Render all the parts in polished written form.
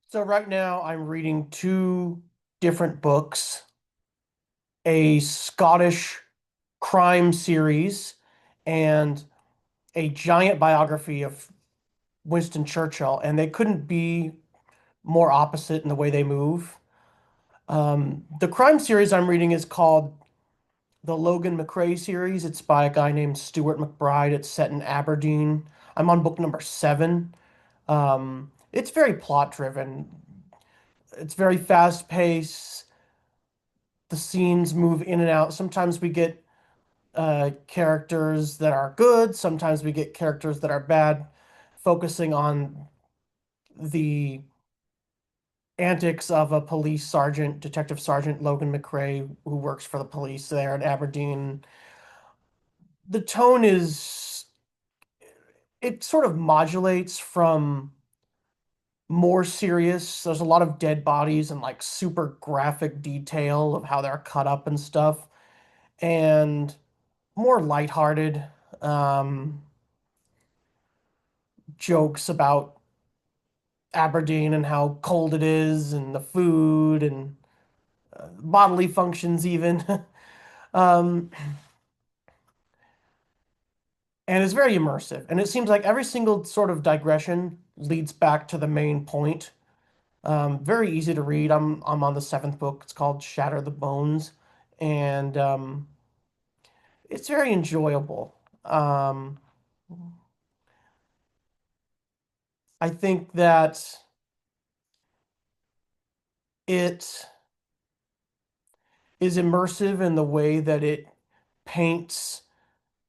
So right now I'm reading two different books, a Scottish crime series and a giant biography of Winston Churchill, and they couldn't be more opposite in the way they move. The crime series I'm reading is called the Logan McRae series. It's by a guy named Stuart McBride. It's set in Aberdeen. I'm on book number 7. It's very plot driven. It's very fast paced. The scenes move in and out. Sometimes we get characters that are good, sometimes we get characters that are bad, focusing on the antics of a police sergeant, Detective Sergeant Logan McRae, who works for the police there in Aberdeen. The tone it sort of modulates from more serious. There's a lot of dead bodies and like super graphic detail of how they're cut up and stuff, and more lighthearted. Um, Jokes about Aberdeen and how cold it is and the food and bodily functions even. um, and it's very immersive. And it seems like every single sort of digression leads back to the main point. Very easy to read. I'm on the seventh book. It's called Shatter the Bones, and it's very enjoyable. Um, I think that it is immersive in the way that it paints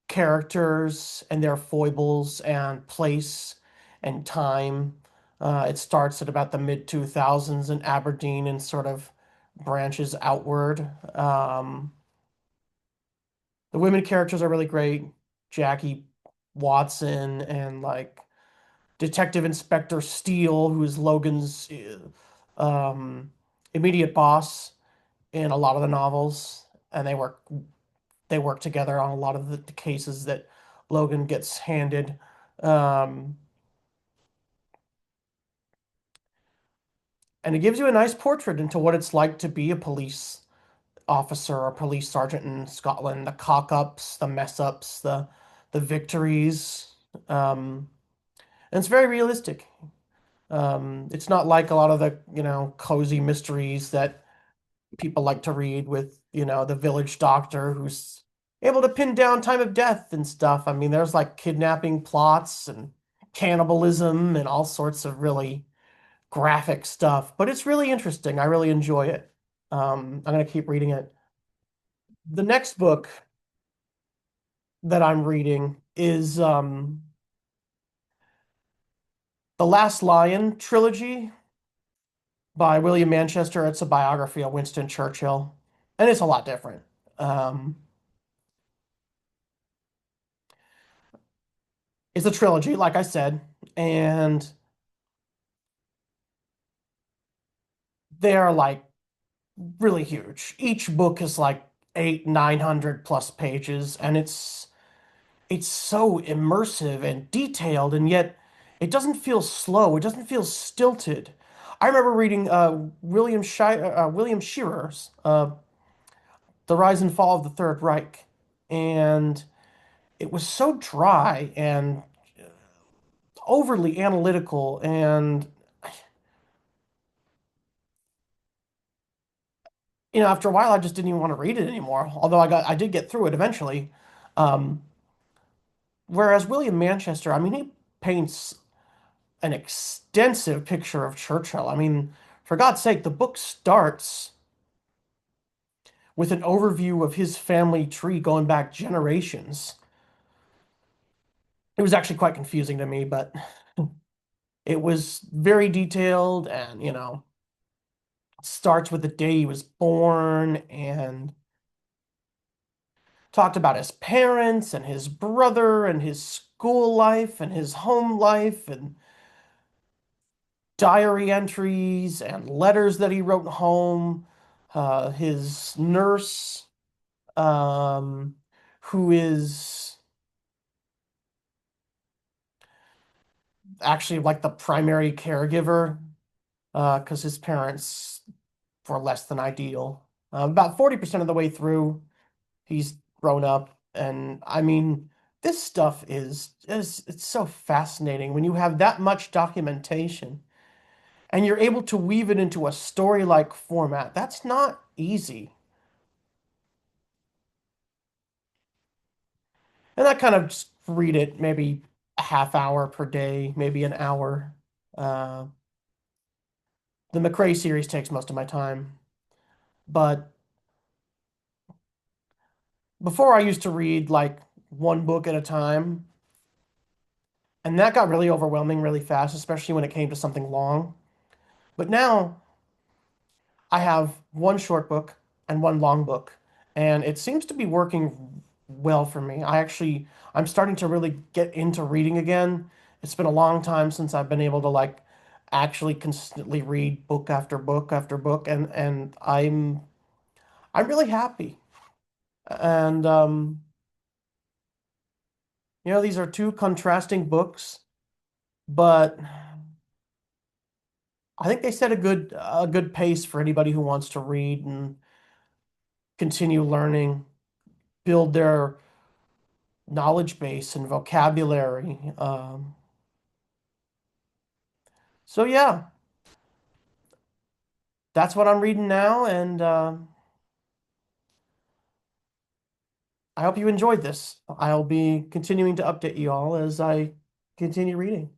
characters and their foibles and place and time. It starts at about the mid 2000s in Aberdeen and sort of branches outward. The women characters are really great. Jackie Watson and like Detective Inspector Steele, who is Logan's um, immediate boss in a lot of the novels, and they work together on a lot of the cases that Logan gets handed. Um, and it gives you a nice portrait into what it's like to be a police officer or police sergeant in Scotland, the cock-ups, the mess-ups, the victories. Um, and it's very realistic. It's not like a lot of the, cozy mysteries that people like to read with, the village doctor who's able to pin down time of death and stuff. I mean, there's like kidnapping plots and cannibalism and all sorts of really graphic stuff, but it's really interesting. I really enjoy it. I'm gonna keep reading it. The next book that I'm reading is the Last Lion trilogy by William Manchester. It's a biography of Winston Churchill, and it's a lot different. Um, it's a trilogy, like I said, and they are like really huge. Each book is like 900 plus pages, and it's so immersive and detailed, and yet it doesn't feel slow. It doesn't feel stilted. I remember reading William Shearer's The Rise and Fall of the Third Reich, and it was so dry and overly analytical, and after a while, I just didn't even want to read it anymore. Although I did get through it eventually. Um, Whereas William Manchester, I mean, he paints an extensive picture of Churchill. I mean, for God's sake, the book starts with an overview of his family tree going back generations. It was actually quite confusing to me, but it was very detailed and, starts with the day he was born and talked about his parents and his brother and his school life and his home life and diary entries and letters that he wrote home. His nurse, um, who is actually like the primary caregiver. because his parents were less than ideal. About 40% of the way through, he's grown up, and I mean, this stuff is it's so fascinating when you have that much documentation and you're able to weave it into a story-like format. That's not easy. And I kind of just read it maybe a half hour per day, maybe an hour. Uh, the McRae series takes most of my time, but before I used to read like one book at a time, and that got really overwhelming really fast, especially when it came to something long. But now I have one short book and one long book, and it seems to be working well for me. I'm starting to really get into reading again. It's been a long time since I've been able to like actually consistently read book after book after book, and I'm really happy. And these are two contrasting books, but I think they set a good pace for anybody who wants to read and continue learning, build their knowledge base and vocabulary. So yeah, that's what I'm reading now, and I hope you enjoyed this. I'll be continuing to update you all as I continue reading.